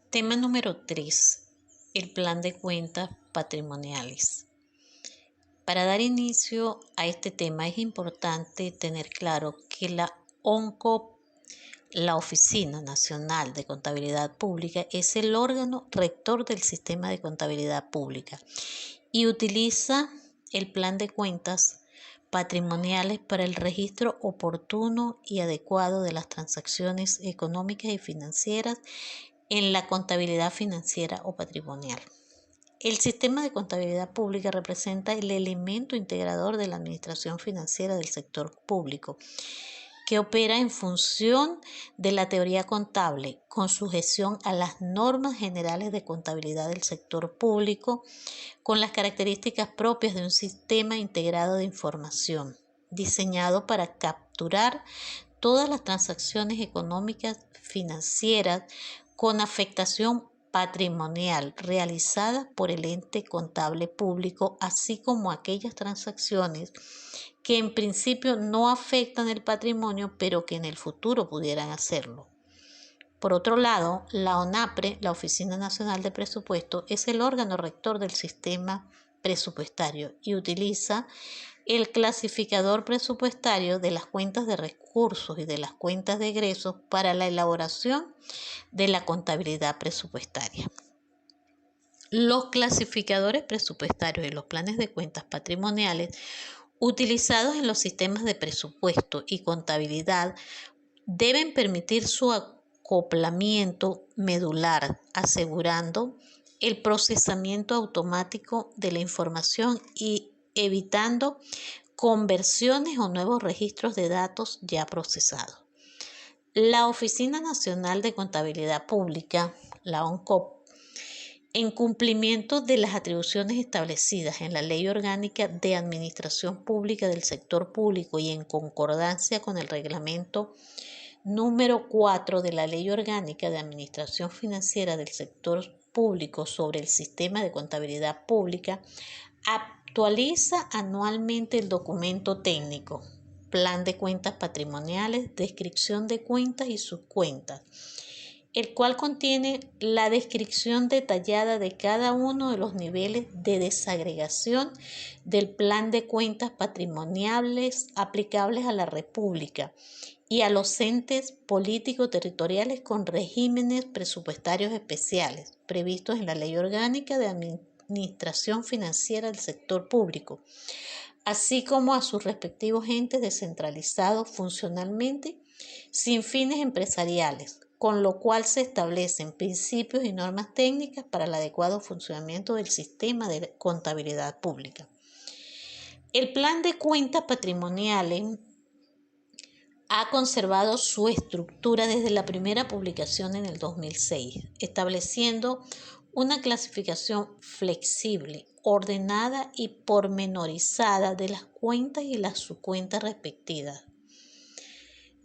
Tema número 3. El plan de cuentas patrimoniales. Para dar inicio a este tema es importante tener claro que la ONCOP, la Oficina Nacional de Contabilidad Pública, es el órgano rector del sistema de contabilidad pública y utiliza el plan de cuentas patrimoniales para el registro oportuno y adecuado de las transacciones económicas y financieras en la contabilidad financiera o patrimonial. El sistema de contabilidad pública representa el elemento integrador de la administración financiera del sector público, que opera en función de la teoría contable, con sujeción a las normas generales de contabilidad del sector público, con las características propias de un sistema integrado de información, diseñado para capturar todas las transacciones económicas financieras con afectación patrimonial realizadas por el ente contable público, así como aquellas transacciones que en principio no afectan el patrimonio, pero que en el futuro pudieran hacerlo. Por otro lado, la ONAPRE, la Oficina Nacional de Presupuesto, es el órgano rector del sistema presupuestario y utiliza el clasificador presupuestario de las cuentas de recursos y de las cuentas de egresos para la elaboración de la contabilidad presupuestaria. Los clasificadores presupuestarios y los planes de cuentas patrimoniales utilizados en los sistemas de presupuesto y contabilidad deben permitir su acoplamiento medular, asegurando el procesamiento automático de la información y evitando conversiones o nuevos registros de datos ya procesados. La Oficina Nacional de Contabilidad Pública, la ONCOP, en cumplimiento de las atribuciones establecidas en la Ley Orgánica de Administración Pública del Sector Público y en concordancia con el Reglamento número 4 de la Ley Orgánica de Administración Financiera del Sector Público sobre el Sistema de Contabilidad Pública, actualiza anualmente el documento técnico, Plan de Cuentas Patrimoniales, Descripción de Cuentas y Subcuentas, el cual contiene la descripción detallada de cada uno de los niveles de desagregación del plan de cuentas patrimoniales aplicables a la República y a los entes políticos territoriales con regímenes presupuestarios especiales previstos en la Ley Orgánica de Administración Financiera del Sector Público, así como a sus respectivos entes descentralizados funcionalmente sin fines empresariales, con lo cual se establecen principios y normas técnicas para el adecuado funcionamiento del sistema de contabilidad pública. El plan de cuentas patrimoniales ha conservado su estructura desde la primera publicación en el 2006, estableciendo una clasificación flexible, ordenada y pormenorizada de las cuentas y las subcuentas respectivas.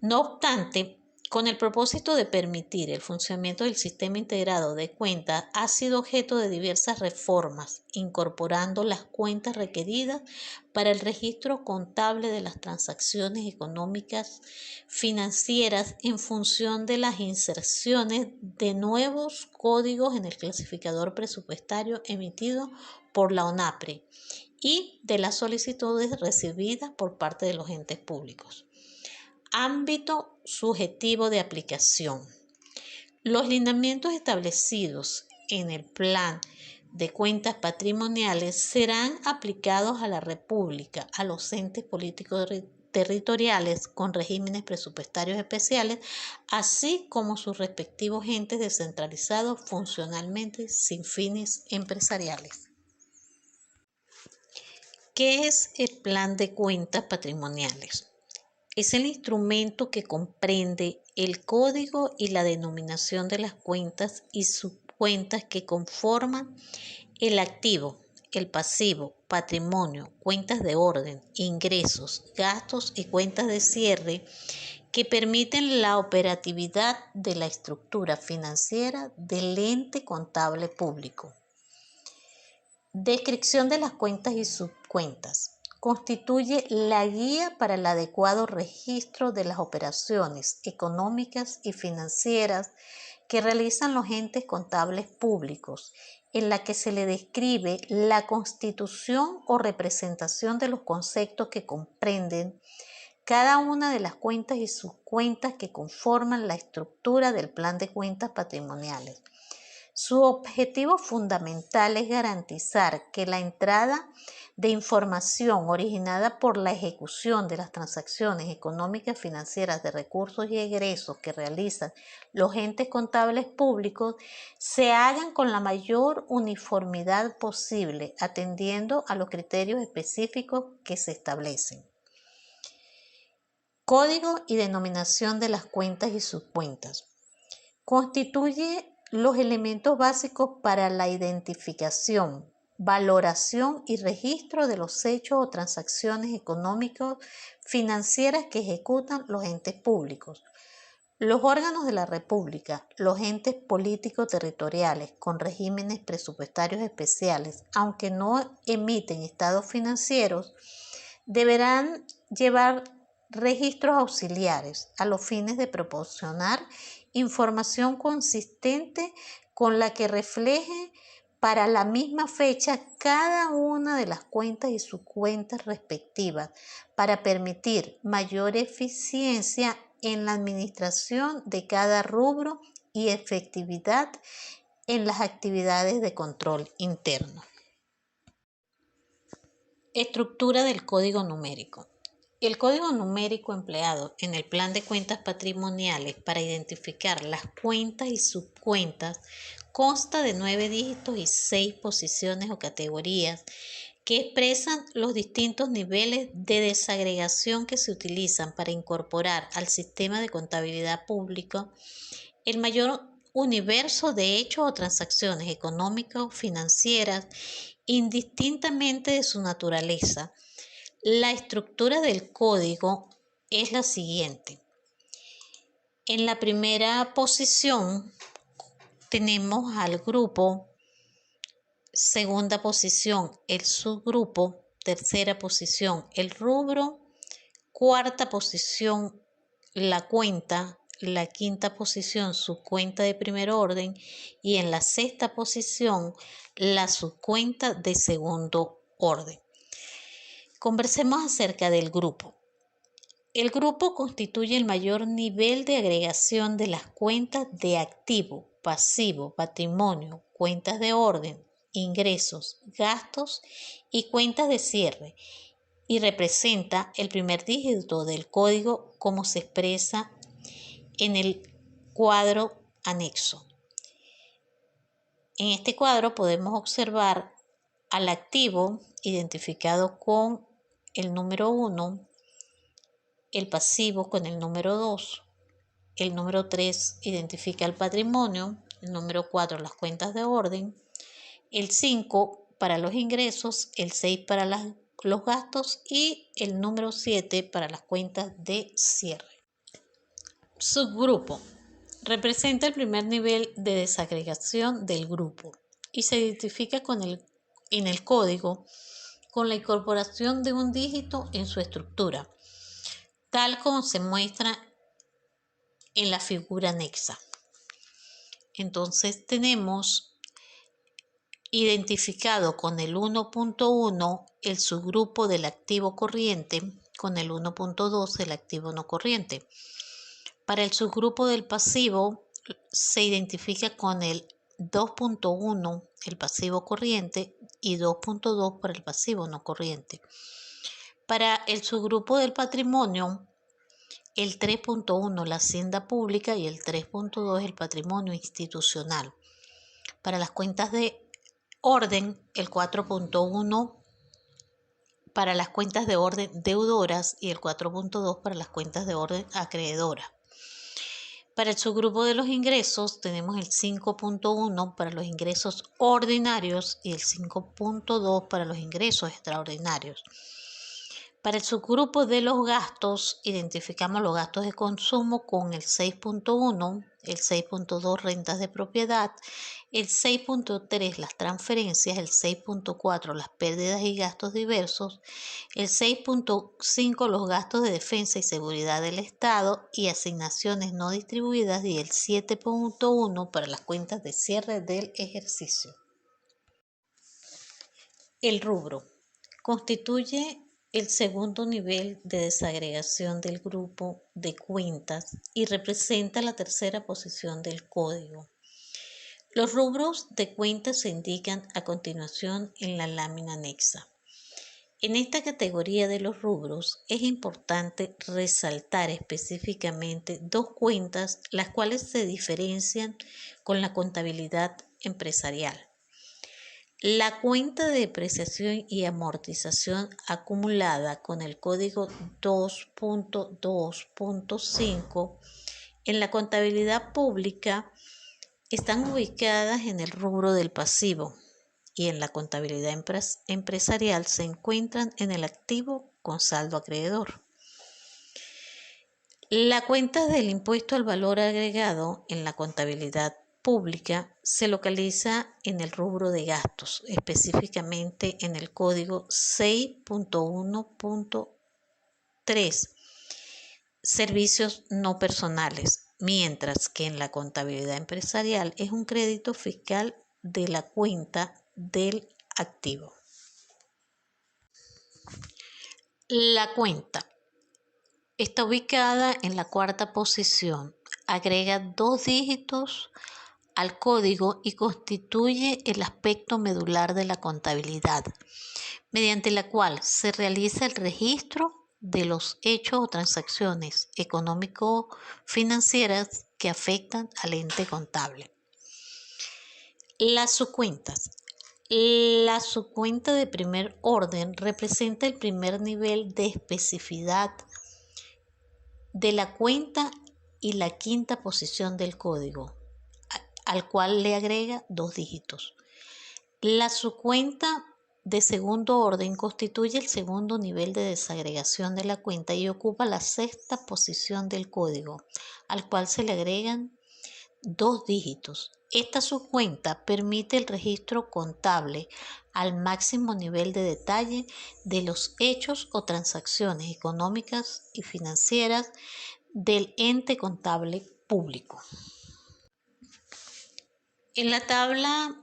No obstante, con el propósito de permitir el funcionamiento del sistema integrado de cuentas, ha sido objeto de diversas reformas, incorporando las cuentas requeridas para el registro contable de las transacciones económicas financieras en función de las inserciones de nuevos códigos en el clasificador presupuestario emitido por la ONAPRE y de las solicitudes recibidas por parte de los entes públicos. Ámbito subjetivo de aplicación. Los lineamientos establecidos en el plan de cuentas patrimoniales serán aplicados a la República, a los entes políticos territoriales con regímenes presupuestarios especiales, así como sus respectivos entes descentralizados funcionalmente sin fines empresariales. ¿Qué es el plan de cuentas patrimoniales? Es el instrumento que comprende el código y la denominación de las cuentas y subcuentas que conforman el activo, el pasivo, patrimonio, cuentas de orden, ingresos, gastos y cuentas de cierre que permiten la operatividad de la estructura financiera del ente contable público. Descripción de las cuentas y subcuentas. Constituye la guía para el adecuado registro de las operaciones económicas y financieras que realizan los entes contables públicos, en la que se le describe la constitución o representación de los conceptos que comprenden cada una de las cuentas y subcuentas que conforman la estructura del plan de cuentas patrimoniales. Su objetivo fundamental es garantizar que la entrada de información originada por la ejecución de las transacciones económicas financieras de recursos y egresos que realizan los entes contables públicos se hagan con la mayor uniformidad posible, atendiendo a los criterios específicos que se establecen. Código y denominación de las cuentas y subcuentas. Constituye los elementos básicos para la identificación, valoración y registro de los hechos o transacciones económicos financieras que ejecutan los entes públicos. Los órganos de la República, los entes políticos territoriales con regímenes presupuestarios especiales, aunque no emiten estados financieros, deberán llevar registros auxiliares a los fines de proporcionar información consistente con la que refleje para la misma fecha cada una de las cuentas y subcuentas respectivas para permitir mayor eficiencia en la administración de cada rubro y efectividad en las actividades de control interno. Estructura del código numérico. El código numérico empleado en el plan de cuentas patrimoniales para identificar las cuentas y subcuentas consta de 9 dígitos y 6 posiciones o categorías que expresan los distintos niveles de desagregación que se utilizan para incorporar al sistema de contabilidad público el mayor universo de hechos o transacciones económicas o financieras indistintamente de su naturaleza. La estructura del código es la siguiente. En la primera posición tenemos al grupo, segunda posición el subgrupo, tercera posición el rubro, cuarta posición la cuenta, la quinta posición subcuenta de primer orden y en la sexta posición la subcuenta de segundo orden. Conversemos acerca del grupo. El grupo constituye el mayor nivel de agregación de las cuentas de activo, pasivo, patrimonio, cuentas de orden, ingresos, gastos y cuentas de cierre y representa el primer dígito del código como se expresa en el cuadro anexo. En este cuadro podemos observar al activo identificado con el número 1, el pasivo con el número 2, el número 3 identifica el patrimonio, el número 4 las cuentas de orden, el 5 para los ingresos, el 6 para los gastos y el número 7 para las cuentas de cierre. Subgrupo. Representa el primer nivel de desagregación del grupo y se identifica en el código con la incorporación de un dígito en su estructura, tal como se muestra en la figura anexa. Entonces tenemos identificado con el 1.1 el subgrupo del activo corriente, con el 1.2 el activo no corriente. Para el subgrupo del pasivo se identifica con el 2.1 el pasivo corriente y 2.2 para el pasivo no corriente. Para el subgrupo del patrimonio, el 3.1 la hacienda pública y el 3.2 el patrimonio institucional. Para las cuentas de orden, el 4.1 para las cuentas de orden deudoras y el 4.2 para las cuentas de orden acreedora. Para el subgrupo de los ingresos tenemos el 5.1 para los ingresos ordinarios y el 5.2 para los ingresos extraordinarios. Para el subgrupo de los gastos identificamos los gastos de consumo con el 6.1, el 6.2 rentas de propiedad, el 6.3 las transferencias, el 6.4 las pérdidas y gastos diversos, el 6.5 los gastos de defensa y seguridad del Estado y asignaciones no distribuidas y el 7.1 para las cuentas de cierre del ejercicio. El rubro constituye el segundo nivel de desagregación del grupo de cuentas y representa la tercera posición del código. Los rubros de cuentas se indican a continuación en la lámina anexa. En esta categoría de los rubros es importante resaltar específicamente dos cuentas, las cuales se diferencian con la contabilidad empresarial. La cuenta de depreciación y amortización acumulada con el código 2.2.5 en la contabilidad pública están ubicadas en el rubro del pasivo y en la contabilidad empresarial se encuentran en el activo con saldo acreedor. La cuenta del impuesto al valor agregado en la contabilidad pública se localiza en el rubro de gastos, específicamente en el código 6.1.3, servicios no personales, mientras que en la contabilidad empresarial es un crédito fiscal de la cuenta del activo. La cuenta está ubicada en la cuarta posición, agrega 2 dígitos al código y constituye el aspecto medular de la contabilidad, mediante la cual se realiza el registro de los hechos o transacciones económico-financieras que afectan al ente contable. Las subcuentas. La subcuenta de primer orden representa el primer nivel de especificidad de la cuenta y la quinta posición del código, al cual le agrega 2 dígitos. La subcuenta de segundo orden constituye el segundo nivel de desagregación de la cuenta y ocupa la sexta posición del código, al cual se le agregan 2 dígitos. Esta subcuenta permite el registro contable al máximo nivel de detalle de los hechos o transacciones económicas y financieras del ente contable público. En la tabla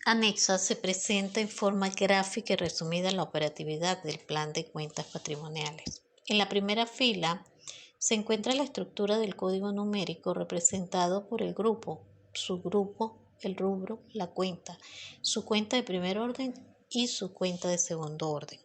anexa se presenta en forma gráfica y resumida la operatividad del plan de cuentas patrimoniales. En la primera fila se encuentra la estructura del código numérico representado por el grupo, subgrupo, el rubro, la cuenta, su cuenta de primer orden y su cuenta de segundo orden.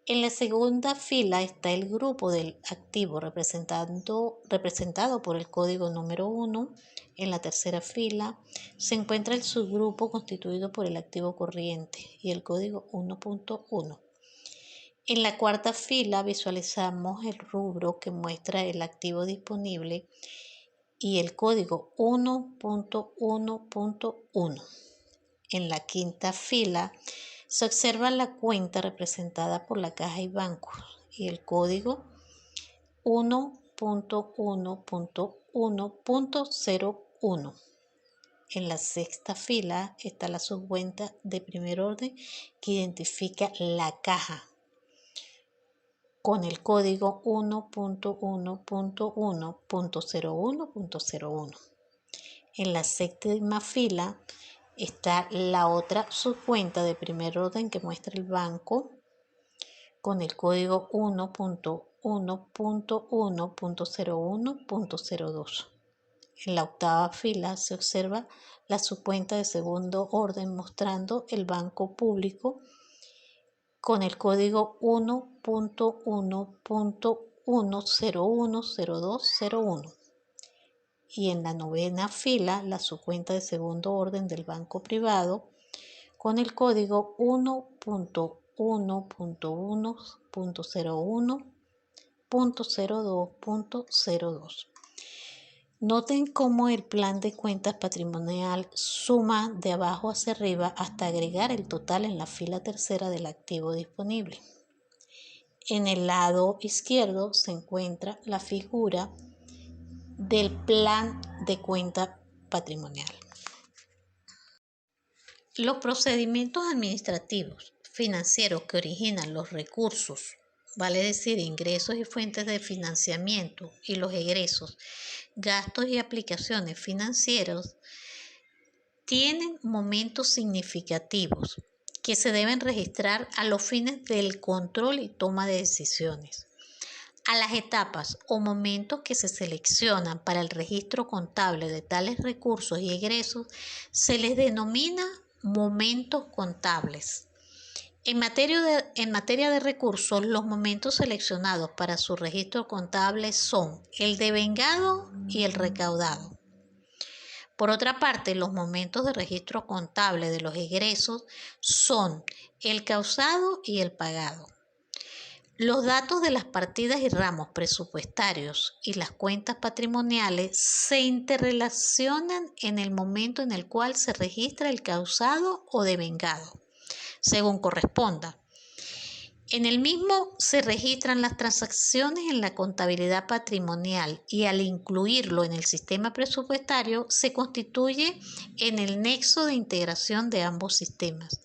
En la segunda fila está el grupo del activo representado por el código número 1. En la tercera fila se encuentra el subgrupo constituido por el activo corriente y el código 1.1. En la cuarta fila visualizamos el rubro que muestra el activo disponible y el código 1.1.1. En la quinta fila se observa la cuenta representada por la caja y bancos y el código 1.1.1.01. En la sexta fila está la subcuenta de primer orden que identifica la caja con el código 1.1.1.01.01. En la séptima fila está la otra subcuenta de primer orden que muestra el banco con el código 1.1.1.02. En la octava fila se observa la subcuenta de segundo orden mostrando el banco público con el código 1.1.1010201. Y en la novena fila la subcuenta de segundo orden del banco privado con el código 1.1.1.01.02.02. Noten cómo el plan de cuentas patrimonial suma de abajo hacia arriba hasta agregar el total en la fila tercera del activo disponible. En el lado izquierdo se encuentra la figura del plan de cuenta patrimonial. Los procedimientos administrativos financieros que originan los recursos, vale decir, ingresos y fuentes de financiamiento, y los egresos, gastos y aplicaciones financieros, tienen momentos significativos que se deben registrar a los fines del control y toma de decisiones. A las etapas o momentos que se seleccionan para el registro contable de tales recursos y egresos se les denomina momentos contables. En materia de recursos, los momentos seleccionados para su registro contable son el devengado y el recaudado. Por otra parte, los momentos de registro contable de los egresos son el causado y el pagado. Los datos de las partidas y ramos presupuestarios y las cuentas patrimoniales se interrelacionan en el momento en el cual se registra el causado o devengado, según corresponda. En el mismo se registran las transacciones en la contabilidad patrimonial y al incluirlo en el sistema presupuestario se constituye en el nexo de integración de ambos sistemas.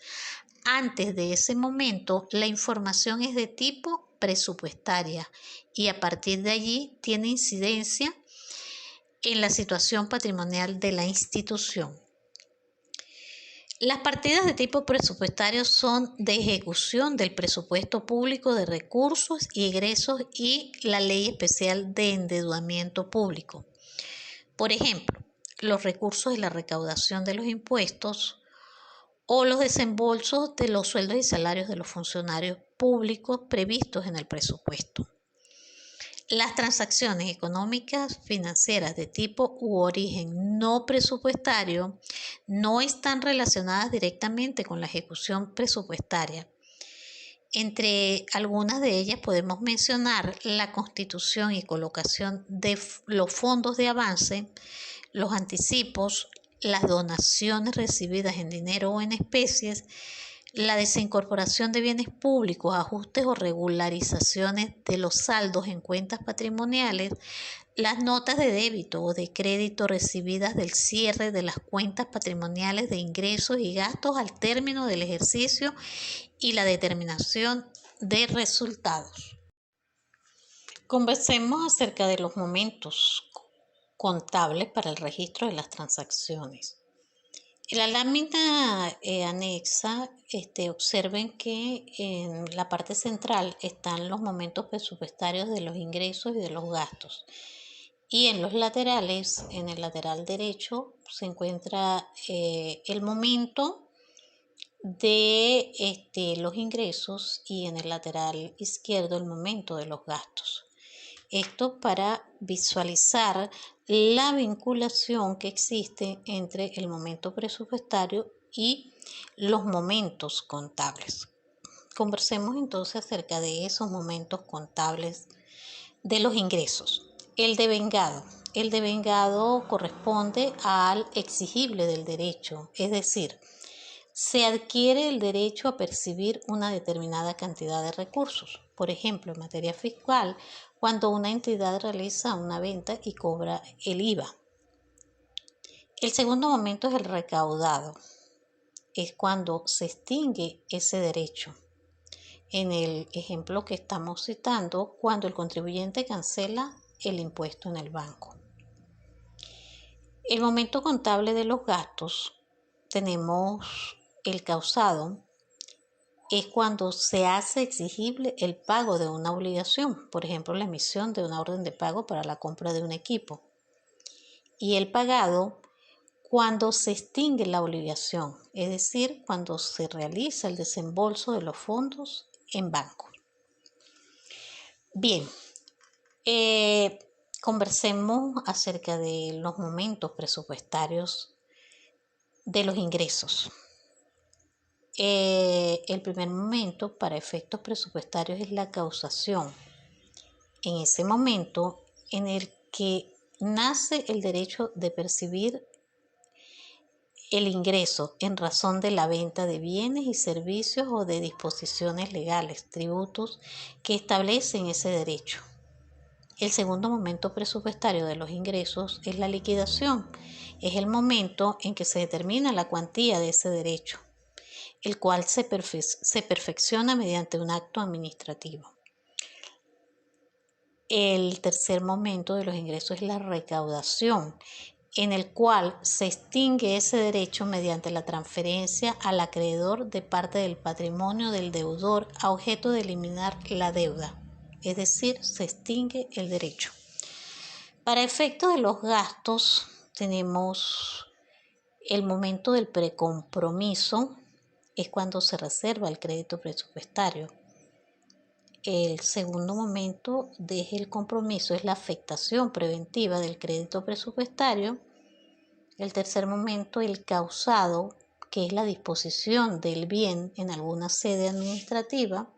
Antes de ese momento, la información es de tipo presupuestaria y a partir de allí tiene incidencia en la situación patrimonial de la institución. Las partidas de tipo presupuestario son de ejecución del presupuesto público de recursos y egresos y la Ley Especial de Endeudamiento Público. Por ejemplo, los recursos de la recaudación de los impuestos o los desembolsos de los sueldos y salarios de los funcionarios públicos previstos en el presupuesto. Las transacciones económicas financieras de tipo u origen no presupuestario no están relacionadas directamente con la ejecución presupuestaria. Entre algunas de ellas podemos mencionar la constitución y colocación de los fondos de avance, los anticipos, las donaciones recibidas en dinero o en especies, la desincorporación de bienes públicos, ajustes o regularizaciones de los saldos en cuentas patrimoniales, las notas de débito o de crédito recibidas del cierre de las cuentas patrimoniales de ingresos y gastos al término del ejercicio y la determinación de resultados. Conversemos acerca de los momentos contables para el registro de las transacciones. En la lámina anexa, observen que en la parte central están los momentos presupuestarios de los ingresos y de los gastos. Y en los laterales, en el lateral derecho, se encuentra el momento de los ingresos y en el lateral izquierdo el momento de los gastos. Esto para visualizar la vinculación que existe entre el momento presupuestario y los momentos contables. Conversemos entonces acerca de esos momentos contables de los ingresos. El devengado. El devengado corresponde al exigible del derecho, es decir, se adquiere el derecho a percibir una determinada cantidad de recursos. Por ejemplo, en materia fiscal, cuando una entidad realiza una venta y cobra el IVA. El segundo momento es el recaudado. Es cuando se extingue ese derecho. En el ejemplo que estamos citando, cuando el contribuyente cancela el impuesto en el banco. El momento contable de los gastos, tenemos el causado, es cuando se hace exigible el pago de una obligación, por ejemplo, la emisión de una orden de pago para la compra de un equipo. Y el pagado, cuando se extingue la obligación, es decir, cuando se realiza el desembolso de los fondos en banco. Bien, conversemos acerca de los momentos presupuestarios de los ingresos. El primer momento para efectos presupuestarios es la causación. En ese momento en el que nace el derecho de percibir el ingreso en razón de la venta de bienes y servicios o de disposiciones legales, tributos que establecen ese derecho. El segundo momento presupuestario de los ingresos es la liquidación. Es el momento en que se determina la cuantía de ese derecho, el cual se perfecciona mediante un acto administrativo. El tercer momento de los ingresos es la recaudación, en el cual se extingue ese derecho mediante la transferencia al acreedor de parte del patrimonio del deudor a objeto de eliminar la deuda, es decir, se extingue el derecho. Para efecto de los gastos tenemos el momento del precompromiso, es cuando se reserva el crédito presupuestario. El segundo momento del compromiso es la afectación preventiva del crédito presupuestario. El tercer momento, el causado, que es la disposición del bien en alguna sede administrativa.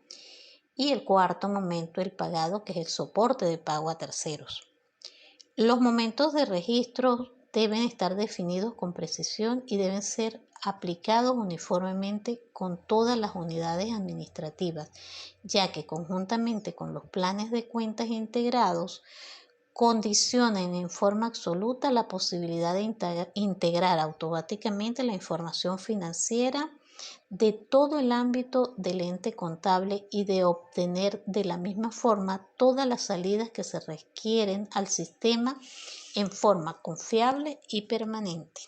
Y el cuarto momento, el pagado, que es el soporte de pago a terceros. Los momentos de registro deben estar definidos con precisión y deben ser aplicados uniformemente con todas las unidades administrativas, ya que conjuntamente con los planes de cuentas integrados condicionan en forma absoluta la posibilidad de integrar automáticamente la información financiera de todo el ámbito del ente contable y de obtener de la misma forma todas las salidas que se requieren al sistema en forma confiable y permanente.